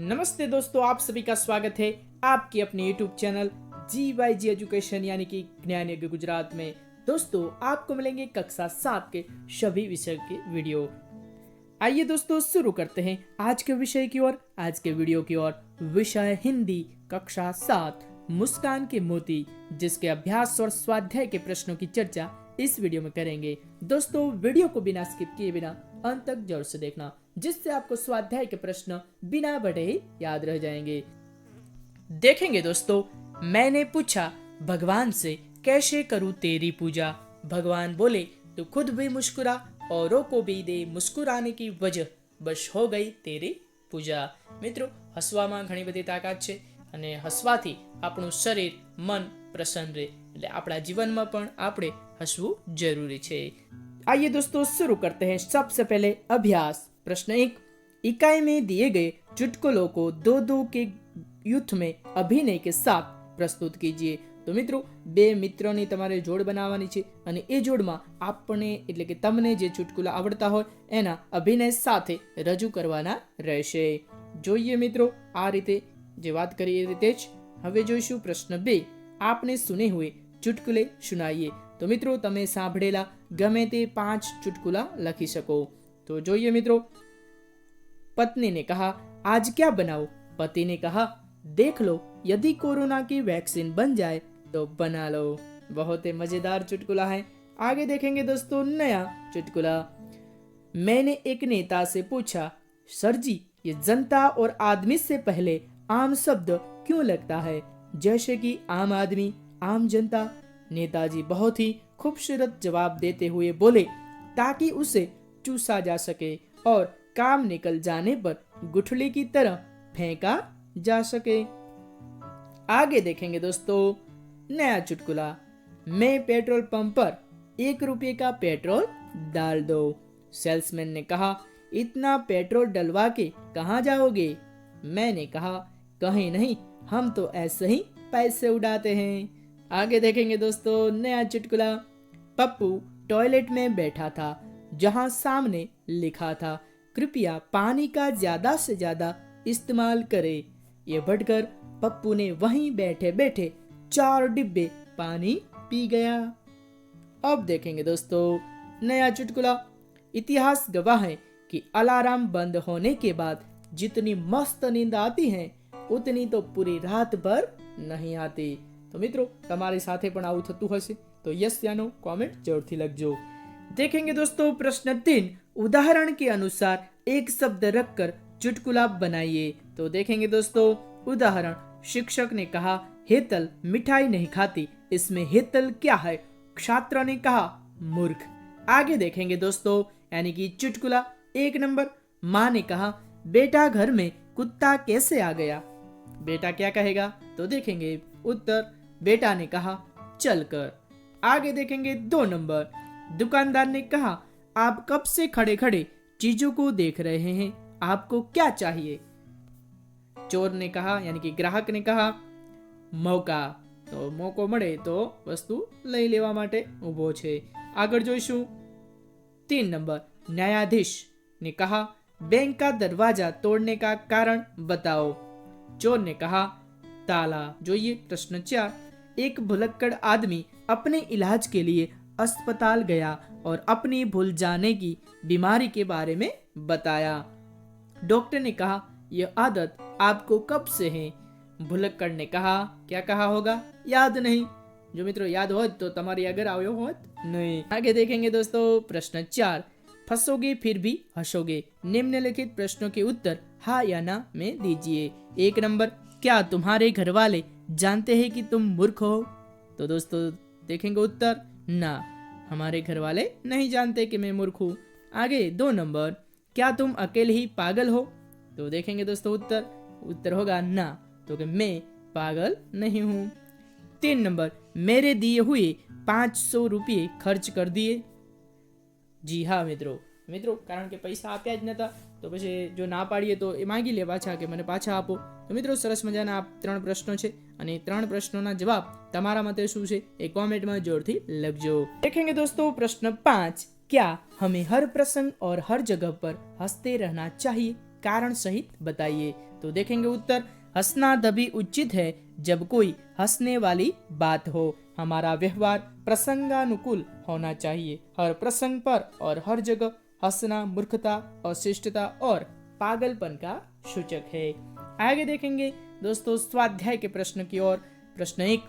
नमस्ते दोस्तों, आप सभी का स्वागत है आपके अपने यूट्यूब चैनल GYG एजुकेशन यानी कि ज्ञान यज्ञ गुजरात में। दोस्तों, आपको मिलेंगे कक्षा 7 के सभी विषय के वीडियो। आइए दोस्तों शुरू करते हैं आज के विषय की ओर। आज के वीडियो की ओर विषय हिंदी कक्षा 7 मुस्कान के मोती, जिसके अभ्यास और स्वाध्याय के प्रश्नों की चर्चा इस वीडियो में करेंगे। दोस्तों, वीडियो को बिना स्किप किए बिना अंत तक जरूर से देखना, जिससे आपको स्वाध्याय के प्रश्न बिना बढ़े ही याद रह जाएंगे। देखेंगे दोस्तों, मैंने पूछा भगवान से कैसे करूं तेरी पूजा। भगवान बोले तू खुद भी मुस्कुरा, औरों को भी दे मुस्कुराने की वजह, बस हो गई तेरी पूजा। મિત્રો, હસવામાં ઘણી બધી તાકાત છે અને હસવાથી આપણું શરીર મન પ્રસન્ન રહે, એટલે આપણા જીવનમાં પણ આપણે હસવું જરૂરી છે। आइए दोस्तों शुरू करते हैं। सबसे पहले अभ्यास प्रश्न 1, इकाई में दिए गए चुटकुलों को दो दो के युद्ध में अभिनय के साथ प्रस्तुत कीजिए। तो मित्रों, બે મિત્રોની તમારે જોડ બનાવવાની છે અને એ જોડમાં આપણે એટલે કે તમને જે ચુટકુલા આવડતા હોય એના અભિનય સાથે રજૂ કરવાના રહેશે। જોઈએ મિત્રો, આ રીતે જે વાત કરી એ રીતે જ હવે જોઈશું પ્રશ્ન 2, आपने सुने हुए चुटकुले सुनाइए। तो मित्रों, તમે સાંભળેલા ગમે તે 5 चुटकुला લખી શકો। तो જોઈએ મિત્રો, पत्नी ने कहा आज क्या बनाओ। पति ने कहा देख लो, यदि कोरोना की वैक्सीन बन जाए तो बना लो। बहुत ही मजेदार चुटकुला है। आगे देखेंगे दोस्तों नया चुटकुला। मैंने एक नेता से पूछा, सर जी ये जनता और आदमी से पहले आम शब्द क्यों लगता है, जैसे कि आम आदमी, आम जनता। नेताजी बहुत ही खूबसूरत जवाब देते हुए बोले, ताकि उसे चूसा जा सके और काम निकल जाने पर गुठली की तरह फेंका जा सके। आगे देखेंगे दोस्तों नया चुटकुला। मैं पेट्रोल पंप पर 1 रुपये का पेट्रोल डाल दो। सेल्समैन ने कहा इतना पेट्रोल डलवा के कहाँ जाओगे। मैंने कहा कहीं नहीं, हम तो ऐसे ही पैसे उड़ाते हैं। आगे देखेंगे दोस्तों नया चुटकुला। पप्पू टॉयलेट में बैठा था, जहां सामने लिखा था कृपया पानी का ज्यादा से ज्यादा इस्तेमाल करे। ये बढ़कर पप्पू ने वहीं बैठे बैठे 4 डिब्बे पानी पी गया। अब देखेंगे दोस्तों नया चुटकुला। इतिहास गवाह है कि अलार्म बंद होने के बाद जितनी मस्त नींद आती है उतनी तो पूरी रात भर नहीं आती। तो मित्रों, તમારી સાથે પણ આવું થતું હશે તો યસ या नो कमेंट जरूरથી લખજો। देखेंगे दोस्तों प्रश्न 3, उदाहरण के अनुसार एक शब्द रखकर चुटकुला बनाइए। तो देखेंगे दोस्तों उदाहरण। शिक्षक ने कहा हेतल मिठाई नहीं खाती, इसमें हेतल क्या है। छात्र ने कहा मूर्ख। आगे देखेंगे दोस्तों यानी कि चुटकुला 1 नंबर। माँ ने कहा बेटा घर में कुत्ता कैसे आ गया। बेटा क्या कहेगा, तो देखेंगे उत्तर बेटा ने कहा चलकर। आगे देखेंगे 2 नंबर। दुकानदार ने कहा आप कब से खड़े खड़े चीजों को देख रहे हैं, आपको क्या चाहिए। चोर ने कहा यानी कि ग्राहक ने कहा मौका, तो मौको મળે તો વસ્તુ લઈ લેવા માટે ઊભો છે। આગળ જોઈશું 3 नंबर। न्यायाधीश ने कहा बैंक का दरवाजा तोड़ने का कारण बताओ। चोर ने कहा ताला। જોઈએ प्रश्न 4, एक भुलक्कड़ आदमी अपने इलाज के लिए अस्पताल गया और अपनी भूल जाने की बीमारी के बारे में बताया। डॉक्टर ने कहा यह आदत आपको कब से है। भुलक्कड़ ने कहा क्या कहा होगा, याद नहीं। जो मित्रों याद हो तो તમારી अगर આવ્યો હોત नहीं। आगे देखेंगे दोस्तों प्रश्न 4, फंसोगे फिर भी हंसोगे। निम्नलिखित प्रश्नों के उत्तर हाँ या ना में दीजिए। 1 नंबर, क्या तुम्हारे घर वाले जानते हैं कि तुम मूर्ख हो। तो दोस्तों देखेंगे उत्तर ना, हमारे घर वाले नहीं जानते कि मैं मूर्ख हूँ। आगे 2 नंबर, क्या तुम अकेले ही पागल हो। तो देखेंगे दोस्तों उत्तर होगा ना, तो कि मैं पागल नहीं हूँ। 3 नंबर, मेरे दिए हुए 500 रुपये खर्च कर दिए। जी हाँ मित्रों, કારણ કે પૈસા આપ્યા જ નતા તો પછી જો ના પાડીએ તો એ માંગી લે પાછા કે મને પાછા આપો। તો મિત્રો સરસ મજાના આ 3 પ્રશ્નો છે અને 3 પ્રશ્નોના જવાબ તમારા મતે શું છે એ કોમેન્ટમાં જોરથી લખજો। देखेंगे दोस्तों प्रश्न 5, क्या हमें हर प्रसंग और हर जगह पर हंसते रहना चाहिए, कारण सहित बताइए। तो देखेंगे उत्तर, हंसना तभी उचित है जब कोई हंसने वाली बात हो। हमारा व्यवहार प्रसंगानुकूल होना चाहिए। हर प्रसंग पर और हर जगह हंसना मूर्खता, अशिष्टता और पागलपन का सूचक है। आगे देखेंगे दोस्तों स्वाध्याय के प्रश्न की ओर। प्रश्न 1,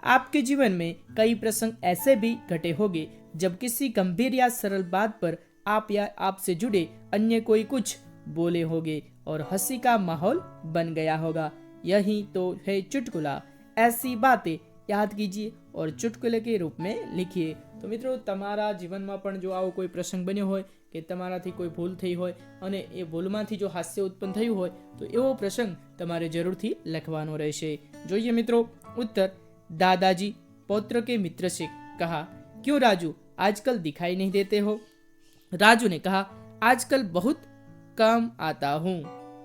आपके जीवन में कई प्रसंग ऐसे भी घटे होंगे जब किसी गंभीर या सरल बात पर आप या आपसे जुड़े अन्य कोई कुछ बोले होंगे और हंसी का माहौल बन गया होगा। यही तो है चुटकुला। ऐसी बातें याद कीजिए और चुटकुले के रूप में लिखिए। तो મિત્રો તમારા જીવનમાં પણ જો આવો કોઈ પ્રસંગ બન્યો હોય કે તમારાથી કોઈ ભૂલ થઈ હોય અને એ ભૂલમાંથી જો હાસ્ય ઉત્પન્ન થયું હોય તો એવો પ્રસંગ તમારે જરૂરથી લખવાનો રહેશે। જોઈએ મિત્રો उत्तर, दादाजी पौत्र के मित्र से कहा, क्यों राजू आजकल दिखाई नहीं देते हो? राजू ने कहा, आजकल बहुत कम आता हूँ।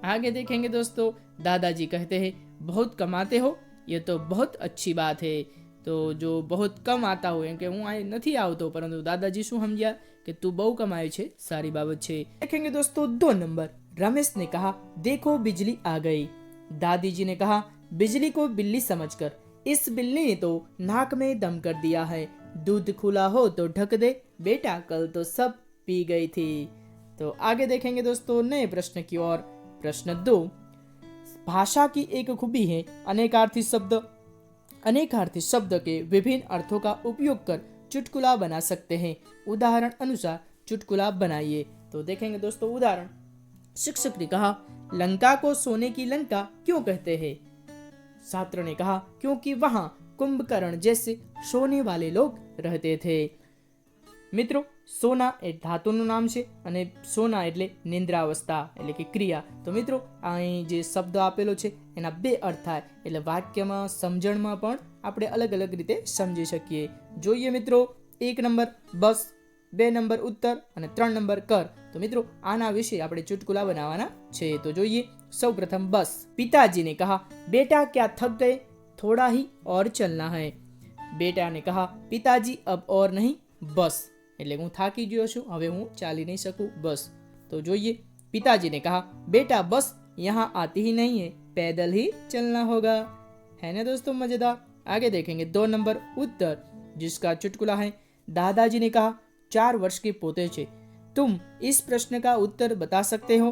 आगे देखेंगे दोस्तों, दादाजी कहते हैं, बहुत कमाते हो, ये तो बहुत अच्छी बात है। तो जो बहुत कम आता हो एम के हूँ आ नहीं आवतो, परंतु दादाजी शू समझ्या कि तू बहु कमाए छे, सारी बाबत छे। देखेंगे दोस्तों 2 नंबर, रमेश ने कहा, देखो बिजली आ गई। दादी जी ने कहा, बिजली को बिल्ली समझकर इस बिल्ली ने तो नाक में दम कर दिया है। दूध खुला हो तो ढक दे बेटा, कल तो सब पी गई थी। तो आगे देखेंगे दोस्तों नए प्रश्न की ओर। प्रश्न 2, भाषा की एक खूबी है अनेकार्थी शब्द के विभिन्न अर्थों का उपयोग कर चुटकुला बना सकते हैं। उदाहरण अनुसार चुटकुला बनाइए। तो देखेंगे दोस्तों उदाहरण, शिक्षक ने कहा, लंका को सोने की लंका क्यों कहते हैं? छात्र ने कहा, क्योंकि वहां कुंभकर्ण जैसे सोने वाले लोग रहते थे। મિત્રો સોના એ ધાતુનું નામ છે અને સોના એટલે નિંદ્રાવસ્થા એટલે કે ક્રિયા। તો મિત્રો અહીં જે શબ્દ આપેલો છે એના 2 અર્થ થાય એટલે વાક્યમાં સમજણમાં પણ આપણે અલગ અલગ રીતે સમજી શકીએ। જોઈએ મિત્રો 1 નંબર બસ, 2 નંબર ઉત્તર અને 3 નંબર કર। તો મિત્રો આના વિશે આપણે ચુટકુલા બનાવવાના છે। તો જોઈએ સૌપ્રથમ બસ। पिताजी ने कहा, बेटा क्या थक गए? थोड़ा ही और चलना है। बेटा ने कहा, पिताजी अब और नहीं, बस। એટલે હું થાકી ગયો છું, હવે હું ચાલી નહીં શકું, બસ। તો જોઈએ पिताजी ने कहा, बेटा बस यहाँ आती ही नहीं है, पैदल ही चलना होगा। है ना दोस्तों मजेदार। आगे देखेंगे 2 नंबर उत्तर, जिसका चुटकुला है, दादाजी ने कहा, 4 वर्ष के पोते छे, तुम इस प्रश्न का उत्तर बता सकते हो?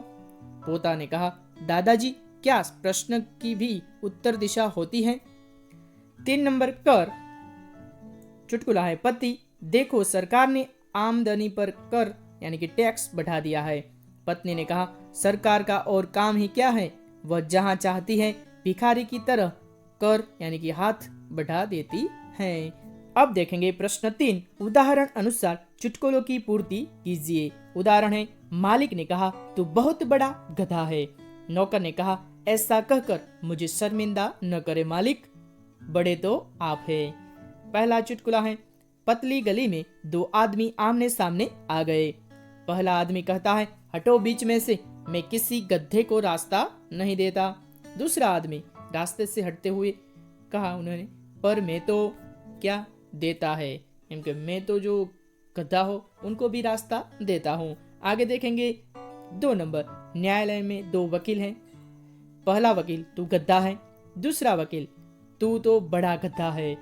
पोता ने कहा, दादाजी क्या प्रश्न की भी उत्तर दिशा होती है? 3 नंबर कर, चुटकुला है, पति देखो सरकार ने आमदनी पर कर यानी कि टैक्स बढ़ा दिया है। पत्नी ने कहा, सरकार का और काम ही क्या है, वह जहां चाहती है भिखारी की तरह कर यानी कि हाथ बढ़ा देती है। अब देखेंगे प्रश्न 3, उदाहरण अनुसार चुटकुलों की पूर्ति कीजिए। उदाहरण है, मालिक ने कहा, तू बहुत बड़ा गधा है। नौकर ने कहा, ऐसा कहकर मुझे शर्मिंदा न करे मालिक, बड़े तो आप है। पहला चुटकुला है, पतली गली में 2 आदमी आमने सामने आ गए। पहला आदमी कहता है, हटो बीच में से, मैं किसी गधे को रास्ता नहीं देता। दूसरा आदमी रास्ते से हटते हुए कहा उन्होंने, पर मैं तो क्या देता है, क्योंकि मैं तो जो गधा हो उनको भी रास्ता देता हूँ। आगे देखेंगे 2 नंबर, न्यायालय में 2 वकील हैं। पहला वकील, तू गधा है। दूसरा वकील, तू तो बड़ा गधा है।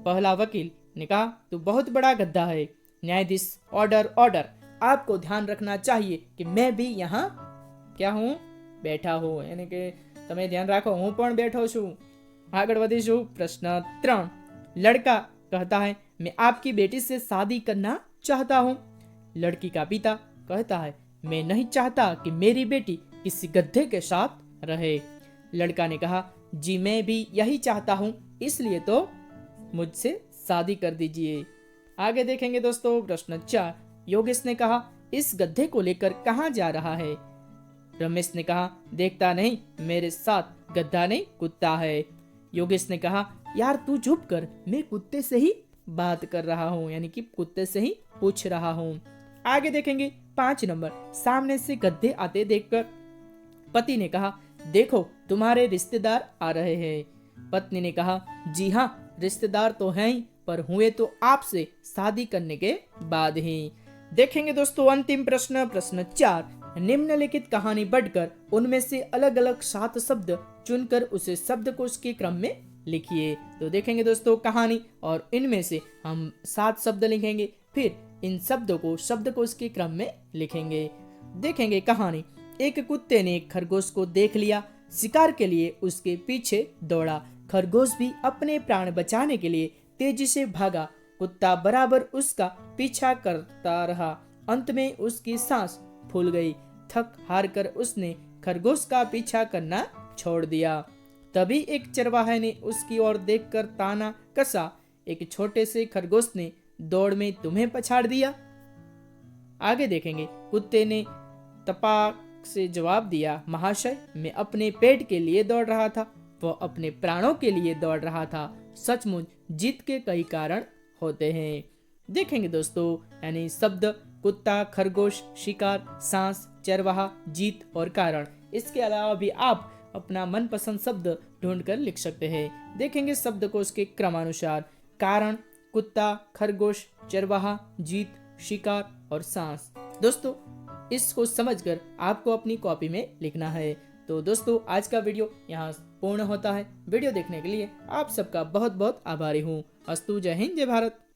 पहला वकील ने कहा, तू बहुत बड़ा गद्दा है। न्यायाधीश, ऑर्डर ऑर्डर, आपको ध्यान रखना चाहिए कि मैं भी यहाँ क्या हूँ, बैठा हूँ, यानी कि તમે ધ્યાન રાખો, હું પણ બેઠો છું। આગળ વધીશું। प्रश्न 3, लड़का कहता है, मैं आपकी बेटी से शादी करना चाहता हूँ। लड़की का पिता कहता है, मैं नहीं चाहता कि मेरी बेटी किसी गधे के साथ रहे। लड़का ने कहा, जी मैं भी यही चाहता हूँ, इसलिए तो मुझसे शादी कर दीजिए। आगे देखेंगे दोस्तों प्रश्न 4, योगेश ने कहा, इस गधे को लेकर कहाँ जा रहा है? रमेश ने कहा, देखता नहीं मेरे साथ गधा नहीं कुत्ता है। योगेश ने कहा, यार तू चुप कर, मैं कुत्ते से ही बात कर रहा हूँ, यानी कि कुत्ते से ही पूछ रहा हूँ। आगे देखेंगे 5 नंबर, सामने से गधे आते देखकर पति ने कहा, देखो तुम्हारे रिश्तेदार आ रहे हैं। पत्नी ने कहा, जी हाँ रिश्तेदार तो हैं ही, पर हुए तो आपसे शादी करने के बाद ही। देखेंगे दोस्तों अंतिम प्रश्न, प्रश्न 4, निम्नलिखित कहानी बढ़कर उनमें से अलग अलग 7 शब्द चुनकर उसे शब्दकोश के क्रम में लिखिए। तो देखेंगे दोस्तों कहानी, और इनमें से हम 7 शब्द लिखेंगे, फिर इन शब्दों को शब्दकोश के क्रम में लिखेंगे। देखेंगे कहानी। एक कुत्ते ने एक खरगोश को देख लिया, शिकार के लिए उसके पीछे दौड़ा। खरगोश भी अपने प्राण बचाने के लिए तेजी से भागा। कुत्ता बराबर उसका पीछा करता रहा। अंत में उसकी सांस फूल गई। थक हार कर उसने खरगोश का पीछा करना छोड़ दिया। तभी एक चरवाहे ने उसकी ओर देखकर ताना कसा, एक छोटे से खरगोश ने दौड़ में तुम्हें पछाड़ दिया। आगे देखेंगे। कुत्ते ने तपाक से जवाब दिया, महाशय, मैं अपने पेट के लिए दौड़ रहा था, वह अपने प्राणों के लिए दौड़ रहा था। सचमुच जीत के कई कारण होते हैं। देखेंगे दोस्तों, यानी शब्द कुत्ता, खरगोश, शिकार, सांस, चरवाहा, जीत और कारण। इसके अलावा भी आप अपना मनपसंद शब्द ढूंढकर लिख सकते हैं। देखेंगे शब्दकोश के क्रमानुसार। कारण, कुत्ता, खरगोश, चरवाहा, जीत, शिकार और सांस। दोस्तों इसको समझकर आपको अपनी कॉपी में लिखना है। तो दोस्तों आज का वीडियो यहाँ पूर्ण होता है। वीडियो देखने के लिए आप सबका बहुत बहुत आभारी हूँ। अस्तु। जय हिंद, जय भारत।